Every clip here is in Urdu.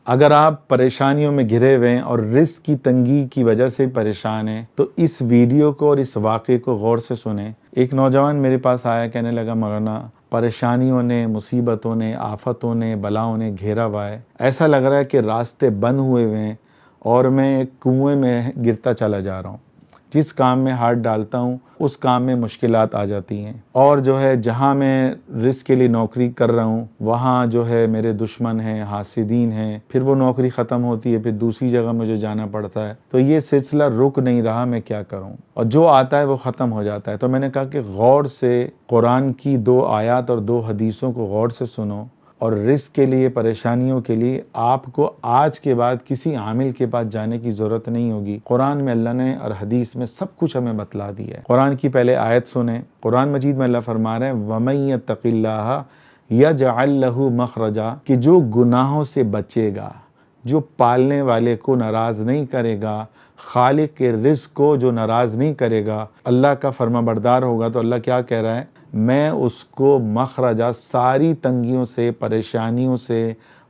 اگر آپ پریشانیوں میں گھرے ہوئے ہیں اور رزق کی تنگی کی وجہ سے پریشان ہیں تو اس ویڈیو کو اور اس واقعے کو غور سے سنیں۔ ایک نوجوان میرے پاس آیا، کہنے لگا مولانا پریشانیوں نے، مصیبتوں نے، آفتوں نے، بلاؤں نے گھیرا ہوا ہے، ایسا لگ رہا ہے کہ راستے بند ہوئے ہوئے ہیں اور میں ایک کنویں میں گرتا چلا جا رہا ہوں۔ جس کام میں ہاتھ ڈالتا ہوں اس کام میں مشکلات آ جاتی ہیں، اور جو ہے جہاں میں رزق کے لیے نوکری کر رہا ہوں وہاں جو ہے میرے دشمن ہیں، حاسدین ہیں، پھر وہ نوکری ختم ہوتی ہے، پھر دوسری جگہ مجھے جانا پڑتا ہے، تو یہ سلسلہ رک نہیں رہا، میں کیا کروں؟ اور جو آتا ہے وہ ختم ہو جاتا ہے۔ تو میں نے کہا کہ غور سے قرآن کی 2 آیات اور 2 حدیثوں کو غور سے سنو، اور رزق کے لیے، پریشانیوں کے لیے آپ کو آج کے بعد کسی عامل کے پاس جانے کی ضرورت نہیں ہوگی۔ قرآن میں اللہ نے اور حدیث میں سب کچھ ہمیں بتلا دیا ہے۔ قرآن کی پہلے آیت سنیں۔ قرآن مجید میں اللہ فرما رہے ہیں وَمَن يَتَّقِ اللَّهَ يَجْعَل لَّهُ مَخْرَجًا، کہ جو گناہوں سے بچے گا، جو پالنے والے کو ناراض نہیں کرے گا، خالق کے رزق کو جو ناراض نہیں کرے گا، اللہ کا فرما بردار ہوگا، تو اللہ کیا کہہ رہا ہے؟ میں اس کو مخرجہ، ساری تنگیوں سے، پریشانیوں سے،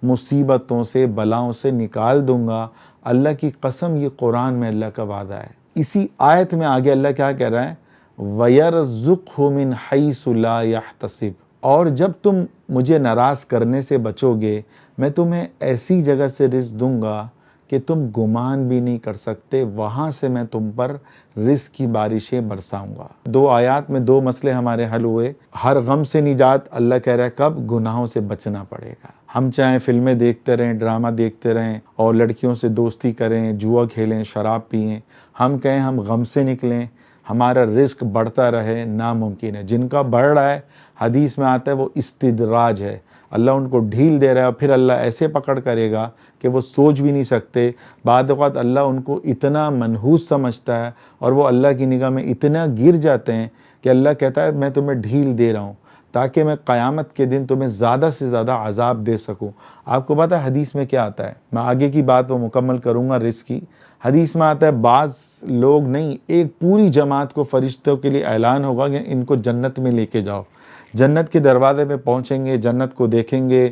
مصیبتوں سے، بلاؤں سے نکال دوں گا۔ اللہ کی قسم، یہ قرآن میں اللہ کا وعدہ ہے۔ اسی آیت میں آگے اللہ کیا کہہ رہا ہے؟ وَيَرْزُقْهُ مِنْ حَيْثُ لَا يَحْتَسِبُ، اور جب تم مجھے ناراض کرنے سے بچو گے، میں تمہیں ایسی جگہ سے رزق دوں گا کہ تم گمان بھی نہیں کر سکتے، وہاں سے میں تم پر رزق کی بارشیں برساؤں گا۔ 2 آیات میں 2 مسئلے ہمارے حل ہوئے۔ ہر غم سے نجات اللہ کہہ رہا ہے کب؟ گناہوں سے بچنا پڑے گا۔ ہم چاہیں فلمیں دیکھتے رہیں، ڈرامہ دیکھتے رہیں اور لڑکیوں سے دوستی کریں، جوا کھیلیں، شراب پئیں، ہم کہیں ہم غم سے نکلیں، ہمارا رزق بڑھتا رہے، ناممکن ہے۔ جن کا بڑھ رہا ہے، حدیث میں آتا ہے وہ استدراج ہے، اللہ ان کو ڈھیل دے رہا ہے، اور پھر اللہ ایسے پکڑ کرے گا کہ وہ سوچ بھی نہیں سکتے۔ بعد اوقات اللہ ان کو اتنا منحوس سمجھتا ہے اور وہ اللہ کی نگاہ میں اتنا گر جاتے ہیں کہ اللہ کہتا ہے میں تمہیں ڈھیل دے رہا ہوں تاکہ میں قیامت کے دن تمہیں زیادہ سے زیادہ عذاب دے سکوں۔ آپ کو پتہ ہے حدیث میں کیا آتا ہے؟ میں آگے کی بات وہ مکمل کروں گا رزق کی۔ حدیث میں آتا ہے بعض لوگ نہیں، ایک پوری جماعت کو فرشتوں کے لیے اعلان ہوگا کہ ان کو جنت میں لے کے جاؤ۔ جنت کے دروازے پہ پہنچیں گے، جنت کو دیکھیں گے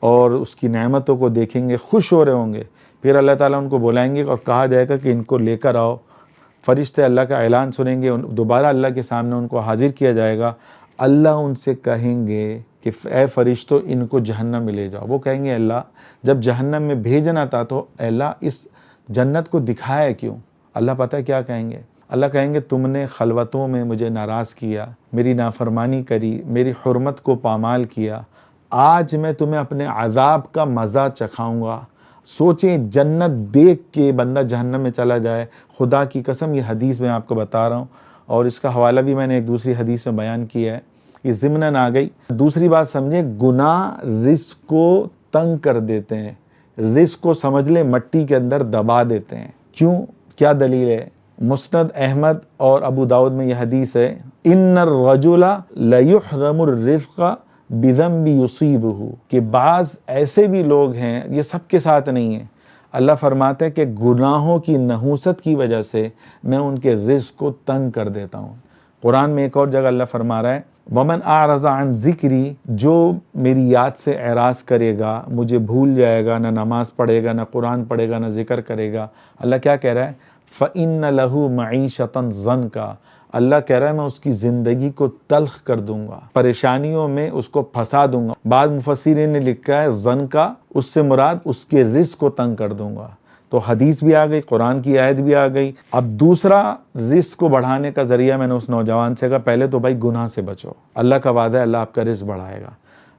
اور اس کی نعمتوں کو دیکھیں گے، خوش ہو رہے ہوں گے۔ پھر اللہ تعالیٰ ان کو بلائیں گے اور کہا جائے گا کہ ان کو لے کر آؤ۔ فرشتے اللہ کا اعلان سنیں گے، دوبارہ اللہ کے سامنے ان کو حاضر کیا جائے گا۔ اللہ ان سے کہیں گے کہ اے فرشتوں ان کو جہنم میں لے جاؤ۔ وہ کہیں گے اللہ جب جہنم میں بھیجنا تھا تو اے اللہ اس جنت کو دکھایا کیوں؟ اللہ پتہ ہے کیا کہیں گے؟ اللہ کہیں گے تم نے خلوتوں میں مجھے ناراض کیا، میری نافرمانی کری، میری حرمت کو پامال کیا، آج میں تمہیں اپنے عذاب کا مزہ چکھاؤں گا۔ سوچیں جنت دیکھ کے بندہ جہنم میں چلا جائے، خدا کی قسم یہ حدیث میں آپ کو بتا رہا ہوں، اور اس کا حوالہ بھی میں نے ایک دوسری حدیث میں بیان کیا ہے، یہ ضمناً آ گئی۔ دوسری بات سمجھیں، گناہ رزق کو تنگ کر دیتے ہیں، رزق کو سمجھ لیں مٹی کے اندر دبا دیتے ہیں۔ کیوں؟ کیا دلیل ہے؟ مسند احمد اور ابو داؤد میں یہ حدیث ہے ان الرجل لیحرم الرزق بذنب یصیبہ، کہ بعض ایسے بھی لوگ ہیں، یہ سب کے ساتھ نہیں ہیں، اللہ فرماتے ہیں کہ گناہوں کی نحوست کی وجہ سے میں ان کے رزق کو تنگ کر دیتا ہوں۔ قرآن میں ایک اور جگہ اللہ فرما رہا ہے وَمَنْ أَعْرَضَ عَنْ ذِكْرِي، جو میری یاد سے اعراض کرے گا، مجھے بھول جائے گا، نہ نماز پڑھے گا، نہ قرآن پڑھے گا، نہ ذکر کرے گا، اللہ کیا کہہ رہا ہے؟ فَإِنَّ لَهُ مَعِيشَةً ضَنْكَ، اللہ کہہ رہا ہے میں اس کی زندگی کو تلخ کر دوں گا، پریشانیوں میں اس کو پھنسا دوں گا۔ بعض مفسرین نے لکھا ہے ضنکا، اس سے مراد اس کے رزق کو تنگ کر دوں گا۔ تو حدیث بھی آ گئی، قرآن کی آیت بھی آ گئی۔ اب دوسرا رزق کو بڑھانے کا ذریعہ میں نے اس نوجوان سے کہا پہلے تو بھائی گناہ سے بچو، اللہ کا وعدہ ہے اللہ آپ کا رزق بڑھائے گا۔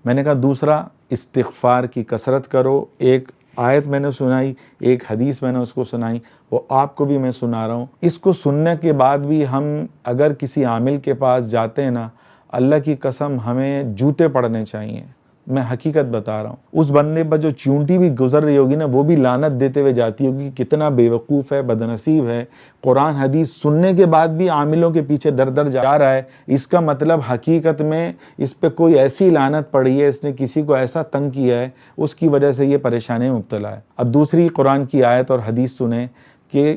میں نے کہا دوسرا استغفار کی کثرت کرو۔ ایک آیت میں نے سنائی، ایک حدیث میں نے اس کو سنائی، وہ آپ کو بھی میں سنا رہا ہوں۔ اس کو سننے کے بعد بھی ہم اگر کسی عامل کے پاس جاتے ہیں نا، اللہ کی قسم ہمیں جوتے پڑنے چاہیے۔ میں حقیقت بتا رہا ہوں، اس بندے پر جو چونٹی بھی گزر رہی ہوگی نا، وہ بھی لعنت دیتے ہوئے جاتی ہوگی کتنا بے وقوف ہے، بدنصیب ہے، قرآن حدیث سننے کے بعد بھی عاملوں کے پیچھے در در جا رہا ہے۔ اس کا مطلب حقیقت میں اس پہ کوئی ایسی لعنت پڑی ہے، اس نے کسی کو ایسا تنگ کیا ہے، اس کی وجہ سے یہ پریشانی میں مبتلا ہے۔ اب دوسری قرآن کی آیت اور حدیث سنیں کہ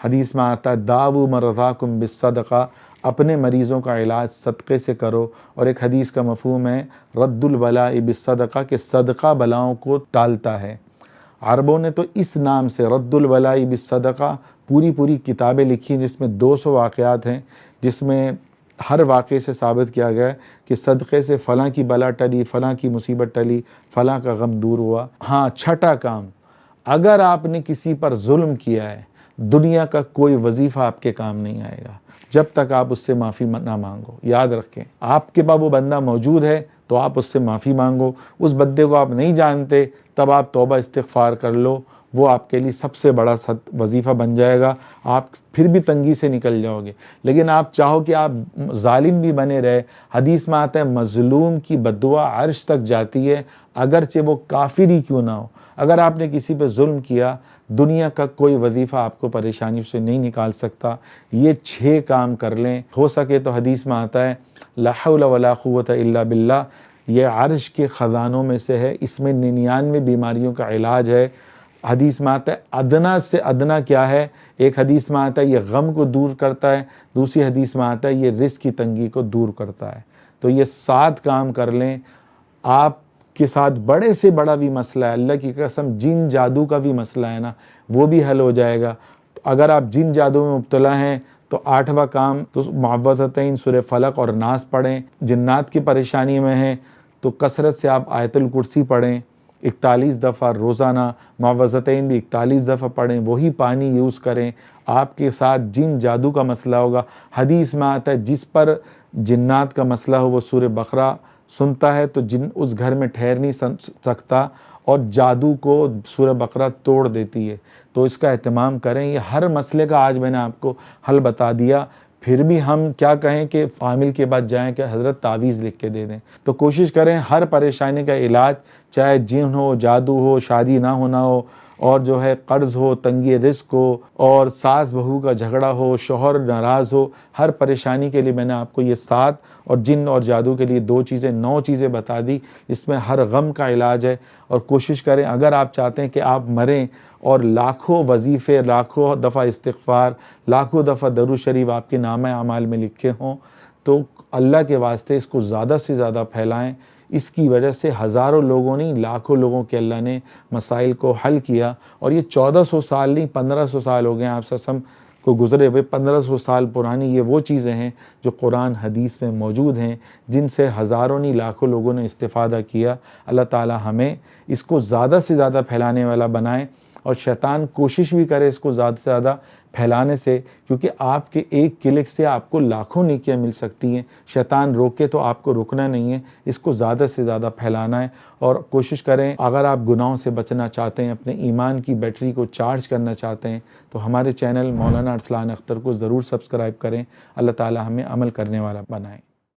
حدیث میں آتا ہے داو مرضاکم بالصدقہ، اپنے مریضوں کا علاج صدقے سے کرو، اور ایک حدیث کا مفہوم ہے رد البلاء بالصدقہ، کہ صدقہ بلاؤں کو ٹالتا ہے۔ عربوں نے تو اس نام سے رد البلاء بالصدقہ پوری کتابیں لکھی جس میں 200 واقعات ہیں، جس میں ہر واقعے سے ثابت کیا گیا ہے کہ صدقے سے فلاں کی بلا ٹلی، فلاں کی مصیبت ٹلی، فلاں کا غم دور ہوا۔ ہاں، چھٹا کام، اگر آپ نے کسی پر ظلم کیا ہے، دنیا کا کوئی وظیفہ آپ کے کام نہیں آئے گا جب تک آپ اس سے معافی نہ مانگو۔ یاد رکھیں، آپ کے پاس وہ بندہ موجود ہے تو آپ اس سے معافی مانگو، اس بندے کو آپ نہیں جانتے تب آپ توبہ استغفار کر لو، وہ آپ کے لیے سب سے بڑا وظیفہ بن جائے گا، آپ پھر بھی تنگی سے نکل جاؤ گے۔ لیکن آپ چاہو کہ آپ ظالم بھی بنے رہے، حدیث میں آتا ہے مظلوم کی بد دعا عرش تک جاتی ہے، اگرچہ وہ کافر ہی کیوں نہ ہو۔ اگر آپ نے کسی پہ ظلم کیا، دنیا کا کوئی وظیفہ آپ کو پریشانی سے نہیں نکال سکتا۔ یہ 6 کام کر لیں، ہو سکے تو حدیث میں آتا ہے لا حول ولا قوت الا باللہ، یہ عرش کے خزانوں میں سے ہے، اس میں 99 بیماریوں کا علاج ہے۔ حدیث میں آتا ہے ادنا سے ادنا کیا ہے، ایک حدیث میں آتا ہے یہ غم کو دور کرتا ہے، دوسری حدیث میں آتا ہے یہ رزق کی تنگی کو دور کرتا ہے۔ تو یہ 7 کام کر لیں، آپ کے ساتھ بڑے سے بڑا بھی مسئلہ ہے، اللہ کی قسم جن جادو کا بھی مسئلہ ہے نا، وہ بھی حل ہو جائے گا۔ اگر آپ جن جادو میں مبتلا ہیں تو 8واں کام تو معوذتین سورہ فلق اور ناس پڑھیں، جنات کی پریشانی میں ہیں تو کثرت سے آپ آیت الکرسی پڑھیں 41 دفعہ روزانہ، معوذتین بھی 41 دفعہ پڑھیں، وہی پانی یوز کریں، آپ کے ساتھ جن جادو کا مسئلہ ہوگا۔ حدیث میں آتا ہے جس پر جنات کا مسئلہ ہو وہ سورہ بقرہ سنتا ہے تو جن اس گھر میں ٹھہر نہیں سکتا، اور جادو کو سورہ بقرہ توڑ دیتی ہے۔ تو اس کا اہتمام کریں، یہ ہر مسئلے کا آج میں نے آپ کو حل بتا دیا، پھر بھی ہم کیا کہیں کہ عامل کے بعد جائیں کہ حضرت تعویذ لکھ کے دے دیں۔ تو کوشش کریں ہر پریشانی کا علاج، چاہے جن ہو، جادو ہو، شادی نہ ہونا ہو، اور جو ہے قرض ہو، تنگی رزق ہو، اور ساس بہو کا جھگڑا ہو، شوہر ناراض ہو، ہر پریشانی کے لیے میں نے آپ کو یہ 7 اور جن اور جادو کے لیے 2 چیزیں 9 چیزیں بتا دی، اس میں ہر غم کا علاج ہے۔ اور کوشش کریں اگر آپ چاہتے ہیں کہ آپ مریں اور لاکھوں وظیفے، لاکھوں دفعہ استغفار، لاکھوں دفعہ درود شریف آپ کے نامہ اعمال میں لکھے ہوں، تو اللہ کے واسطے اس کو زیادہ سے زیادہ پھیلائیں۔ اس کی وجہ سے ہزاروں لوگوں نہیں، لاکھوں لوگوں کے اللہ نے مسائل کو حل کیا، اور یہ 1400 سال نہیں 1500 سال ہو گئے ہیں آپ سسم کو گزرے ہوئے، 1500 سال پرانی یہ وہ چیزیں ہیں جو قرآن حدیث میں موجود ہیں، جن سے ہزاروں نہیں لاکھوں لوگوں نے استفادہ کیا۔ اللہ تعالی ہمیں اس کو زیادہ سے زیادہ پھیلانے والا بنائے، اور شیطان کوشش بھی کرے اس کو زیادہ سے زیادہ پھیلانے سے، کیونکہ آپ کے ایک کلک سے آپ کو لاکھوں نیکیاں مل سکتی ہیں۔ شیطان روکے تو آپ کو رکنا نہیں ہے، اس کو زیادہ سے زیادہ پھیلانا ہے۔ اور کوشش کریں اگر آپ گناہوں سے بچنا چاہتے ہیں، اپنے ایمان کی بیٹری کو چارج کرنا چاہتے ہیں، تو ہمارے چینل مولانا ارسلان اختر کو ضرور سبسکرائب کریں۔ اللہ تعالی ہمیں عمل کرنے والا بنائیں۔